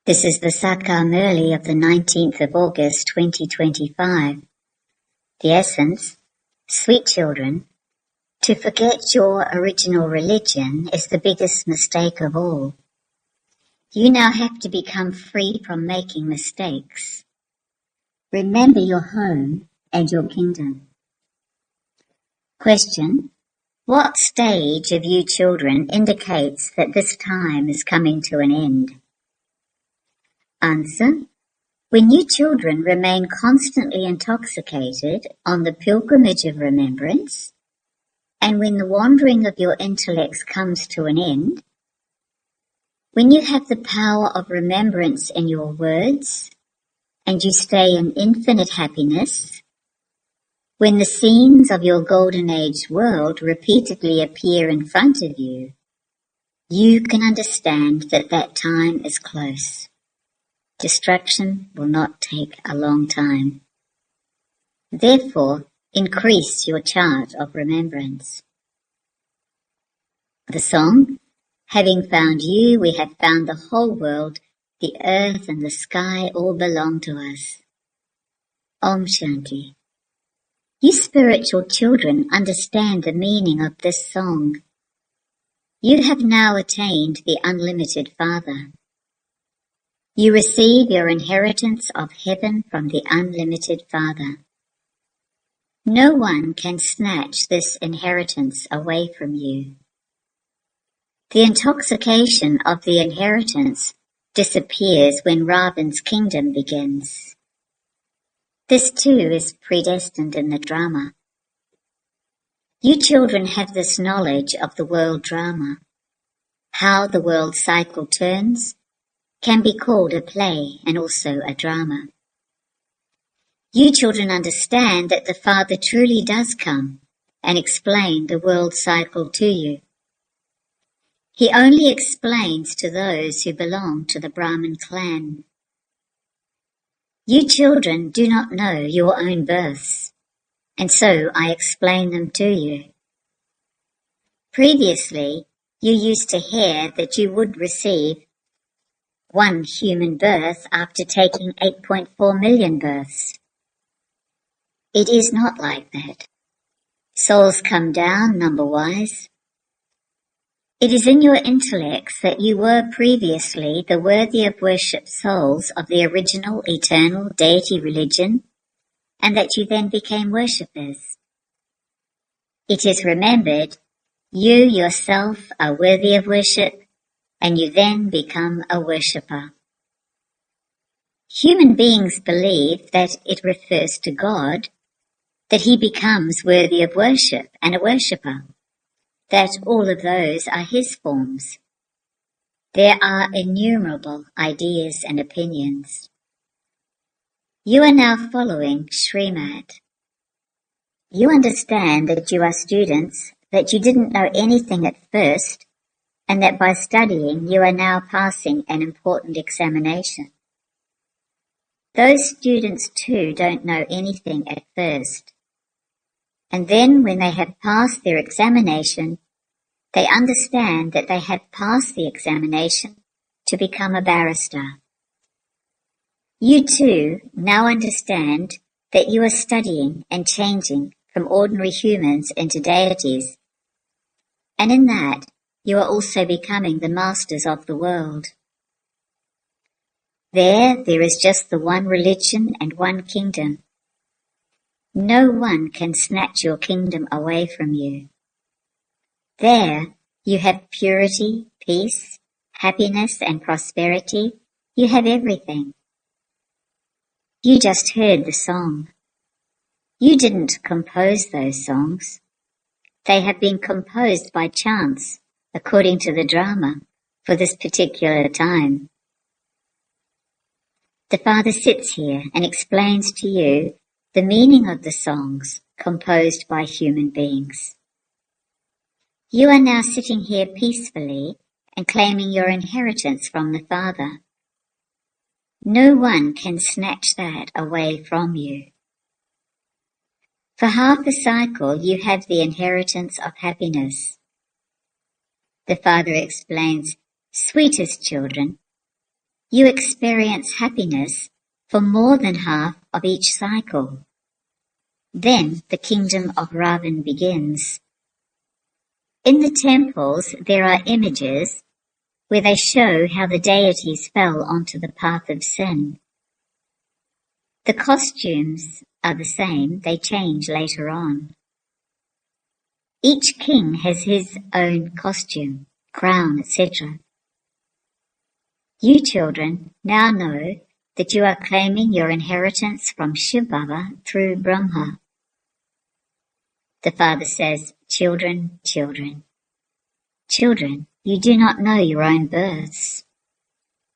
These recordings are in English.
This is the Sakar Murli of the 19th of August 2025. The essence, sweet children, to forget your original religion is the biggest mistake of all. You now have to become free from making mistakes. Remember your home and your kingdom. Question: what stage of you children indicates that this time is coming to an end? Answer: when you children remain constantly intoxicated on the pilgrimage of remembrance, and when the wandering of your intellects comes to an end, when you have the power of remembrance in your words, and you stay in infinite happiness, when the scenes of your golden age world repeatedly appear in front of you, you can understand that that time is close. Destruction will not take a long time. Therefore, increase your chart of remembrance. The song: having found you, we have found the whole world, the earth and the sky all belong to us. Om Shanti. You spiritual children understand the meaning of this song. You have now attained the unlimited Father. You receive your inheritance of heaven from the unlimited Father. No one can snatch this inheritance away from you. The intoxication of the inheritance disappears when Ravan's kingdom begins. This too is predestined in the drama. You children have this knowledge of the world drama. How the world cycle turns can be called a play and also a drama. You children understand that the Father truly does come and explain the world cycle to you. He only explains to those who belong to the Brahmin clan. You children do not know your own births, and so I explain them to you. Previously, you used to hear that you would receive one human birth after taking 8.4 million births. It is not like that. Souls come down number-wise. It is in your intellects that you were previously the worthy of worship souls of the original eternal deity religion, and that you then became worshippers. It is remembered you yourself are worthy of worship, and you then become a worshipper. Human beings believe that it refers to God, that he becomes worthy of worship and a worshipper, that all of those are his forms. There are innumerable ideas and opinions. You are now following Srimad. You understand that you are students, that you didn't know anything at first, and that by studying you are now passing an important examination. Those students too don't know anything at first. And then when they have passed their examination, they understand that they have passed the examination to become a barrister. You too now understand that you are studying and changing from ordinary humans into deities, and in that you are also becoming the masters of the world. There is just the one religion and one kingdom. No one can snatch your kingdom away from you. There you have purity, peace, happiness and prosperity. You have everything. You just heard the song. You didn't compose those songs. They have been composed by chance, according to the drama, for this particular time. The Father sits here and explains to you the meaning of the songs composed by human beings. You are now sitting here peacefully and claiming your inheritance from the Father. No one can snatch that away from you. For half a cycle you have the inheritance of happiness. The Father explains, sweetest children, You experience happiness for more than half of each cycle. Then the kingdom of Ravan begins. In the temples there are images where they show how the deities fell onto the path of sin. The costumes are the same, they change later on. Each king has his own costume, crown, etc. You children now know that you are claiming your inheritance from Shivbaba through Brahma. The father says, children, children. Children, you do not know your own births.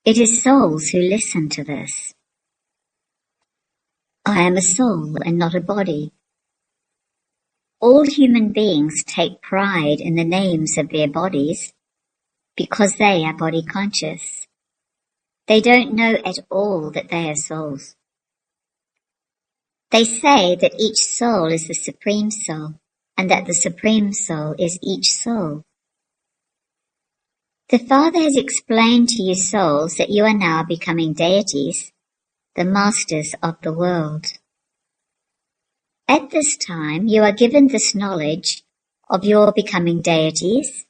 It is souls who listen to this. I am a soul and not a body. All human beings take pride in the names of their bodies because they are body conscious. They don't know at all that they are souls. They say that each soul is the Supreme Soul and that the Supreme Soul is each soul. The Father has explained to you souls that you are now becoming deities, the masters of the world. At this time, you are given this knowledge of your becoming deities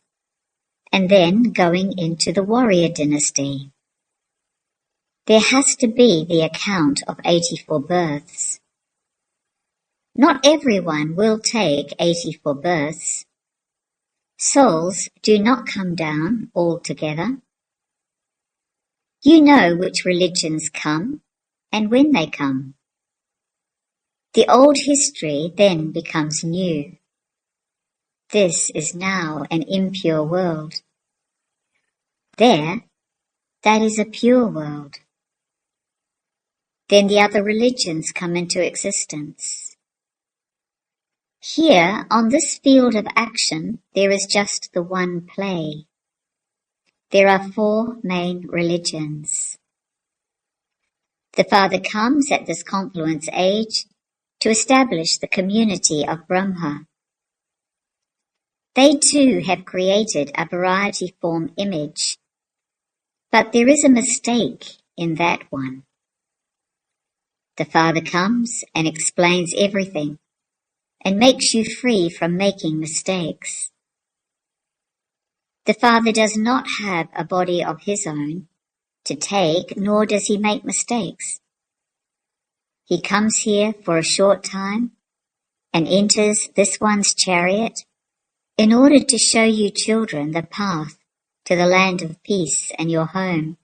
and then going into the warrior dynasty. There has to be the account of 84 births. Not everyone will take 84 births. Souls do not come down all together. You know which religions come and when they come. The old history then becomes new. This is now an impure world. There, that is a pure world. Then the other religions come into existence. Here, on this field of action, there is just the one play. There are 4 main religions. The Father comes at this confluence age to establish the community of Brahma. They too have created a variety form image, but there is a mistake in that one. The Father comes and explains everything and makes you free from making mistakes. The Father does not have a body of his own to take, nor does he make mistakes. He comes here for a short time and enters this one's chariot in order to show you children the path to the land of peace and your home.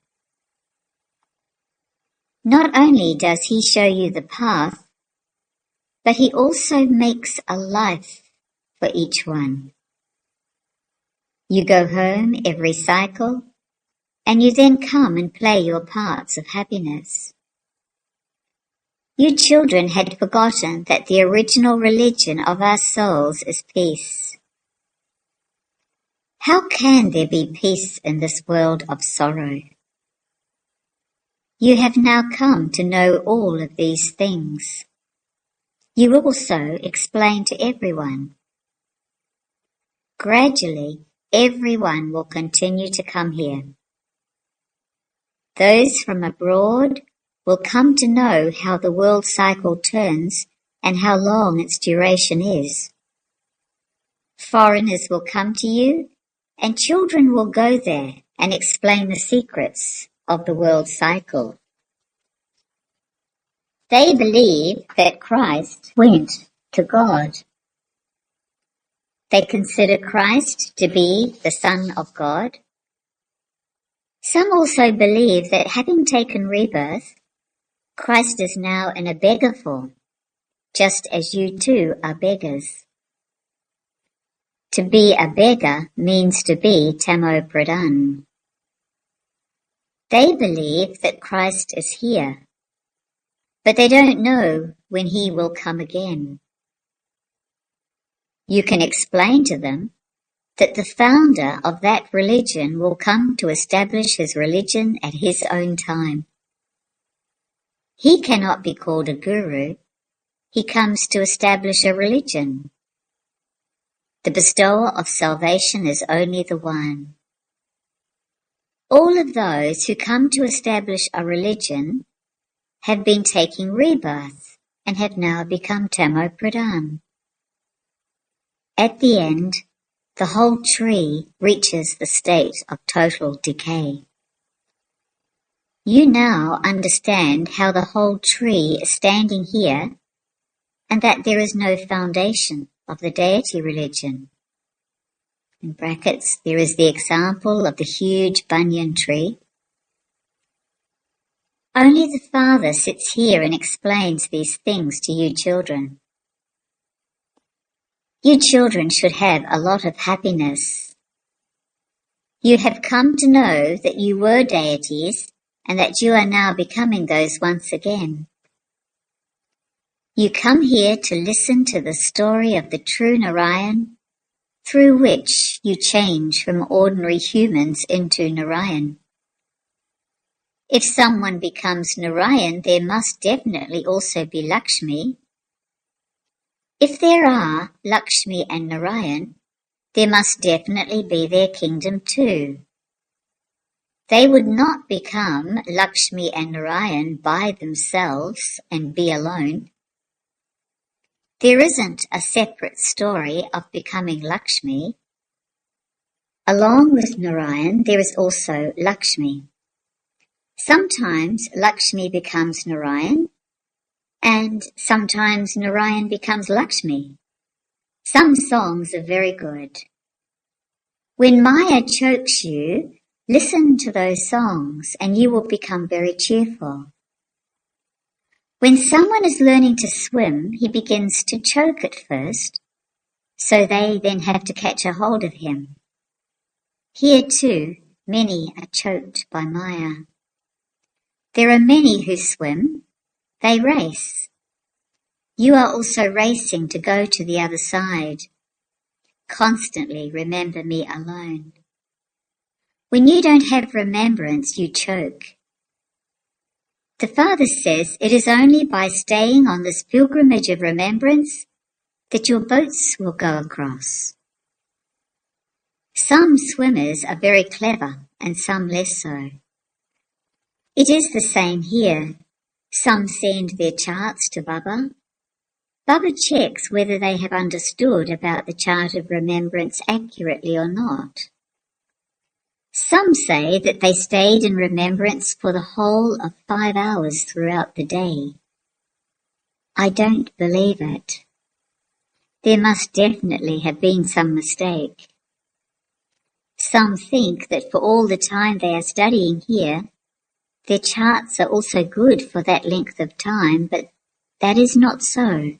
Not only does he show you the path, but he also makes a life for each one. You go home every cycle, and you then come and play your parts of happiness. You children had forgotten that the original religion of our souls is peace. How can there be peace in this world of sorrow? You have now come to know all of these things. You also explain to everyone. Gradually, everyone will continue to come here. Those from abroad will come to know how the world cycle turns and how long its duration is. Foreigners will come to you, and children will go there and explain the secrets of the world cycle. They believe that Christ went to God. They consider Christ to be the Son of God. Some also believe that having taken rebirth, Christ is now in a beggar form, just as you too are beggars. To be a beggar means to be tamo pradhan. They believe that Christ is here, but they don't know when he will come again. You can explain to them that the founder of that religion will come to establish his religion at his own time. He cannot be called a guru. He comes to establish a religion. The bestower of salvation is only the one. All of those who come to establish a religion have been taking rebirth and have now become Tamo-Pradhan. At the end, the whole tree reaches the state of total decay. You now understand how the whole tree is standing here and that there is no foundation of the deity religion. In brackets, there is the example of the huge banyan tree. Only the Father sits here and explains these things to you children. You children should have a lot of happiness. You have come to know that you were deities and that you are now becoming those once again. You come here to listen to the story of the true Narayan, through which you change from ordinary humans into Narayan. If someone becomes Narayan, there must definitely also be Lakshmi. If there are Lakshmi and Narayan, there must definitely be their kingdom too. They would not become Lakshmi and Narayan by themselves and be alone. There isn't a separate story of becoming Lakshmi. Along with Narayan, there is also Lakshmi. Sometimes Lakshmi becomes Narayan, and sometimes Narayan becomes Lakshmi. Some songs are very good. When Maya chokes you, listen to those songs and you will become very cheerful. When someone is learning to swim, he begins to choke at first, so they then have to catch a hold of him. Here too, many are choked by Maya. There are many who swim. They race. You are also racing to go to the other side. Constantly remember me alone. When you don't have remembrance, you choke. The Father says it is only by staying on this pilgrimage of remembrance that your boats will go across. Some swimmers are very clever and some less so. It is the same here. Some send their charts to Baba. Baba checks whether they have understood about the chart of remembrance accurately or not. Some say that they stayed in remembrance for the whole of 5 hours throughout the day. I don't believe it. There must definitely have been some mistake. Some think that for all the time they are studying here, their charts are also good for that length of time, but that is not so.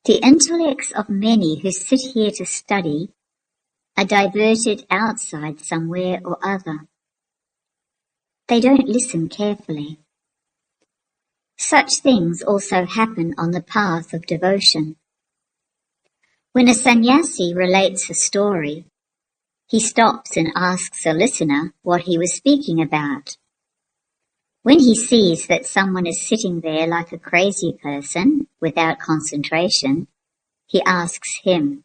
The intellects of many who sit here to study are diverted outside somewhere or other. They don't listen carefully. Such things also happen on the path of devotion. When a sannyasi relates a story, he stops and asks a listener what he was speaking about. When he sees that someone is sitting there like a crazy person without concentration, he asks him.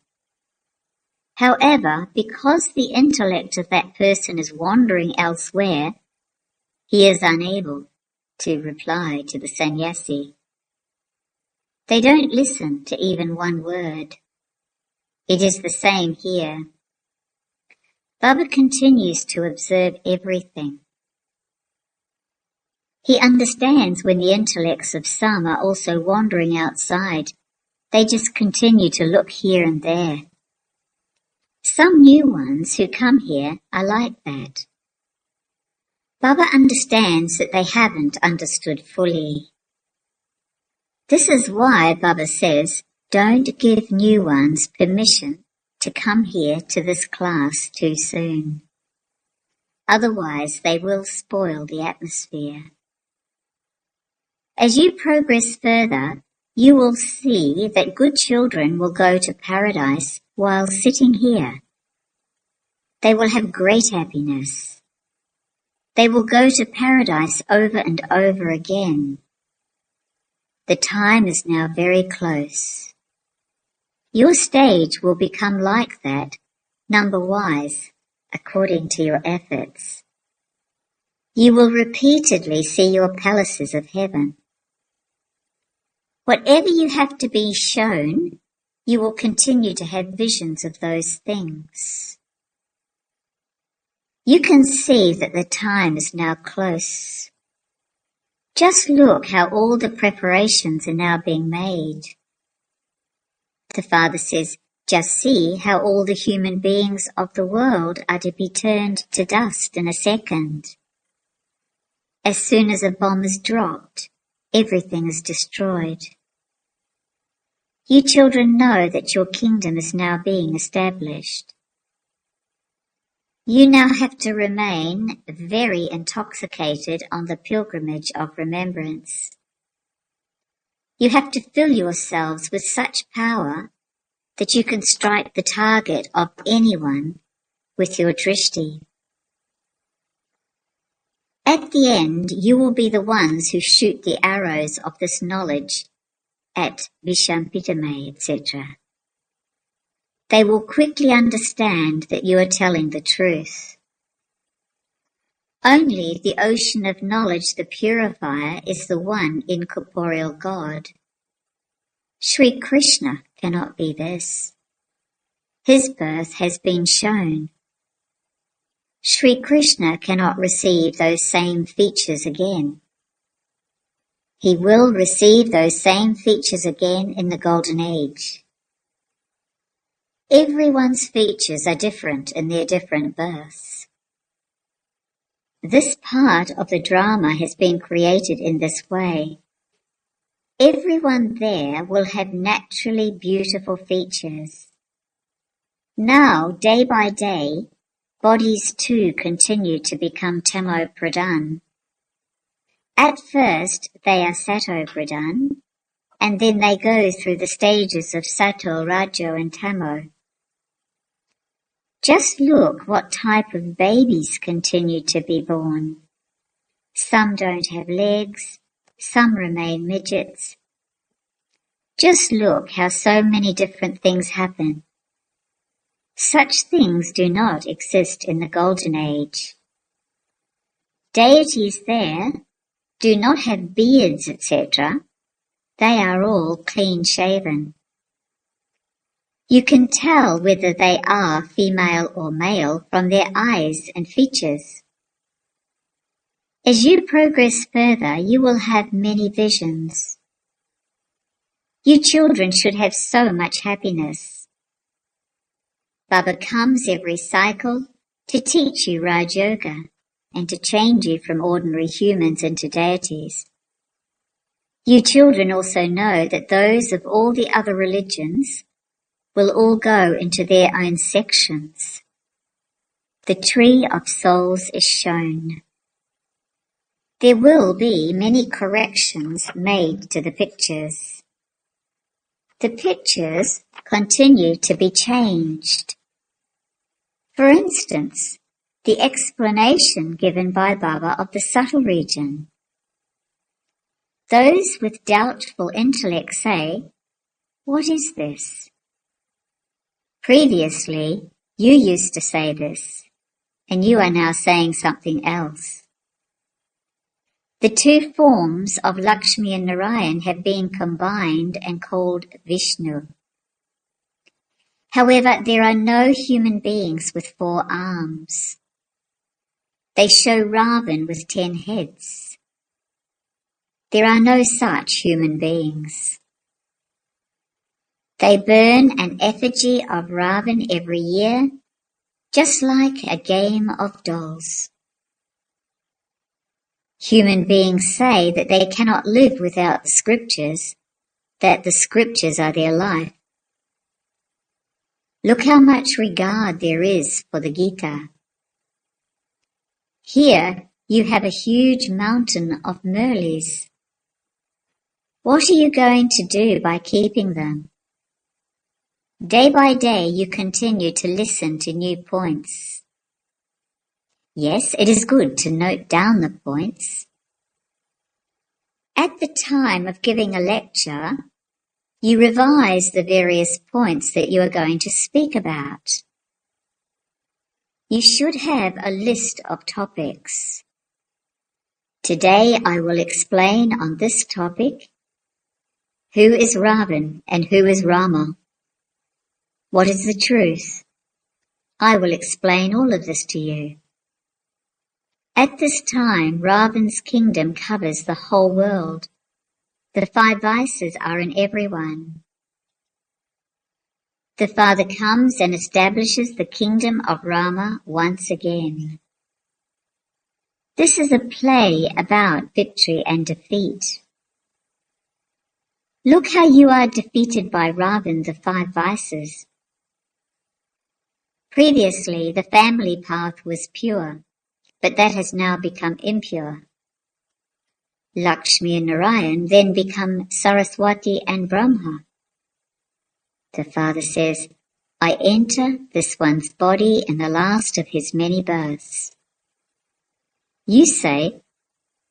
However, because the intellect of that person is wandering elsewhere, he is unable to reply to the sannyasi. They don't listen to even one word. It is the same here. Baba continues to observe everything. He understands when the intellects of some are also wandering outside. They just continue to look here and there. Some new ones who come here are like that. Baba understands that they haven't understood fully. This is why Baba says, don't give new ones permission to come here to this class too soon. Otherwise, they will spoil the atmosphere. As you progress further, you will see that good children will go to paradise while sitting here. They will have great happiness. They will go to paradise over and over again. The time is now very close. Your stage will become like that, number-wise, according to your efforts. You will repeatedly see your palaces of heaven. Whatever you have to be shown, you will continue to have visions of those things. You can see that the time is now close. Just look how all the preparations are now being made. The Father says, just see how all the human beings of the world are to be turned to dust in a second. As soon as a bomb is dropped, everything is destroyed. You children know that your kingdom is now being established. You now have to remain very intoxicated on the pilgrimage of remembrance. You have to fill yourselves with such power that you can strike the target of anyone with your drishti. At the end, you will be the ones who shoot the arrows of this knowledge at Vishampitame, etc. They will quickly understand that you are telling the truth. Only the ocean of knowledge, the purifier, is the one incorporeal God. Sri Krishna cannot be this. His birth has been shown. Sri Krishna cannot receive those same features again. He will receive those same features again in the Golden Age. Everyone's features are different in their different births. This part of the drama has been created in this way. Everyone there will have naturally beautiful features. Now, day by day, bodies too continue to become tamo pradhan. At first, they are sato pradhan, and then they go through the stages of sato, rajo, and tamo. Just look what type of babies continue to be born. Some don't have legs, some remain midgets. Just look how so many different things happen. Such things do not exist in the Golden Age. Deities there do not have beards, etc. They are all clean-shaven. You can tell whether they are female or male from their eyes and features. As you progress further, you will have many visions. You children should have so much happiness. Baba comes every cycle to teach you Raj Yoga and to change you from ordinary humans into deities. You children also know that those of all the other religions will all go into their own sections. The tree of souls is shown. There will be many corrections made to the pictures. The pictures continue to be changed. For instance, the explanation given by Baba of the subtle region. Those with doubtful intellect say, "What is this?" Previously, you used to say this, and you are now saying something else. The two forms of Lakshmi and Narayan have been combined and called Vishnu. However, there are no human beings with 4 arms. They show Ravan with 10 heads. There are no such human beings. They burn an effigy of Ravan every year, just like a game of dolls. Human beings say that they cannot live without the scriptures, that the scriptures are their life. Look how much regard there is for the Gita. Here you have a huge mountain of Murlis. What are you going to do by keeping them? Day by day you continue to listen to new points. Yes, it is good to note down the points. At the time of giving a lecture, you revise the various points that you are going to speak about. You should have a list of topics. Today I will explain on this topic: who is Ravan and who is Rama? What is the truth? I will explain all of this to you. At this time, Ravan's kingdom covers the whole world. The 5 vices are in everyone. The Father comes and establishes the kingdom of Rama once again. This is a play about victory and defeat. Look how you are defeated by Ravan, the 5 vices. Previously, the family path was pure, but that has now become impure. Lakshmi and Narayan then become Saraswati and Brahma. The Father says, I enter this one's body in the last of his many births. You say,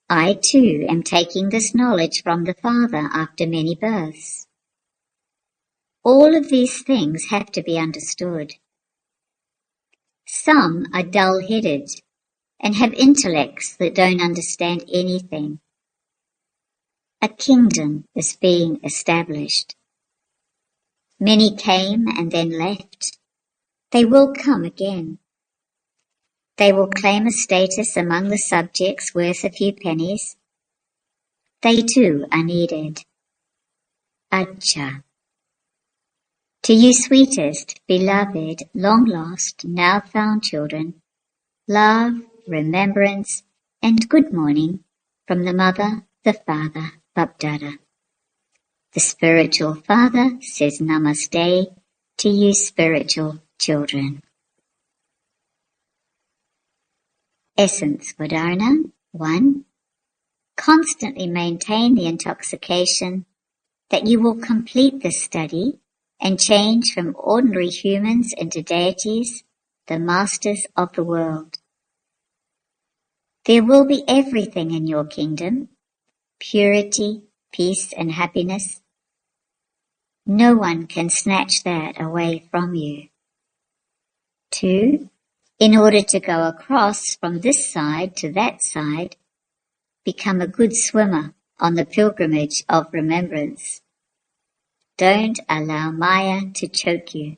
I too am taking this knowledge from the Father after many births. All of these things have to be understood. Some are dull-headed and have intellects that don't understand anything. A kingdom is being established. Many came and then left. They will come again. They will claim a status among the subjects worth a few pennies. They too are needed. Acha. To you sweetest, beloved, long-lost, now found children, love, remembrance, and good morning from the Mother, the Father, Babdada. The spiritual Father says Namaste to you spiritual children. Essence Vadharana 1. Constantly maintain the intoxication that you will complete this study and change from ordinary humans into deities, the masters of the world. There will be everything in your kingdom: purity, peace, and happiness. No one can snatch that away from you. 2. In order to go across from this side to that side, become a good swimmer on the pilgrimage of remembrance. Don't allow Maya to choke you.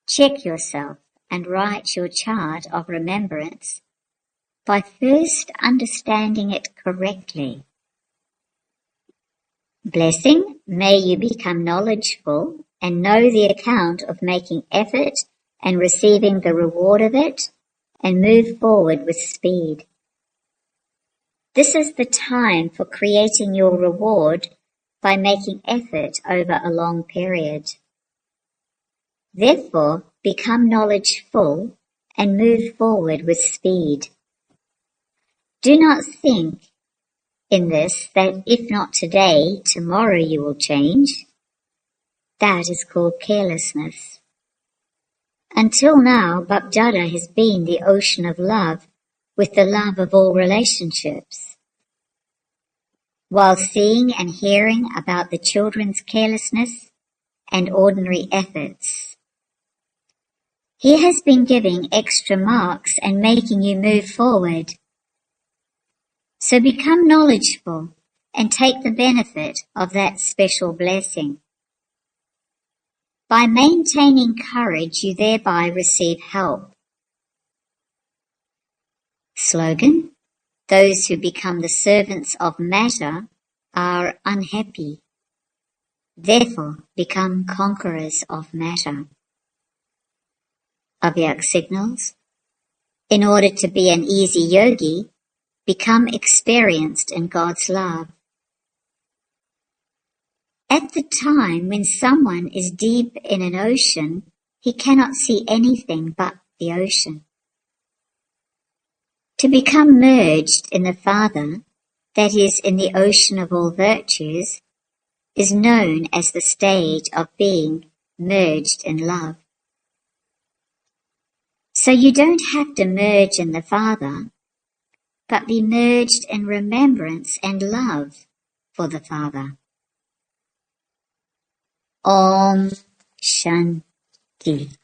Check yourself and write your chart of remembrance by first understanding it correctly. Blessing, may you become knowledgeable and know the account of making effort and receiving the reward of it, and move forward with speed. This is the time for creating your reward by making effort over a long period. Therefore, become knowledgeful and move forward with speed. Do not think in this that if not today, tomorrow you will change. That is called carelessness. Until now, Babdada has been the ocean of love with the love of all relationships. While seeing and hearing about the children's carelessness and ordinary efforts, he has been giving extra marks and making you move forward. So become knowledgeable and take the benefit of that special blessing. By maintaining courage, you thereby receive help. Slogan: those who become the servants of matter are unhappy. Therefore, become conquerors of matter. Avyak signals: in order to be an easy yogi, become experienced in God's love. At the time when someone is deep in an ocean, he cannot see anything but the ocean. To become merged in the Father, that is, in the ocean of all virtues, is known as the stage of being merged in love. So you don't have to merge in the Father, but be merged in remembrance and love for the Father. Om Shanti.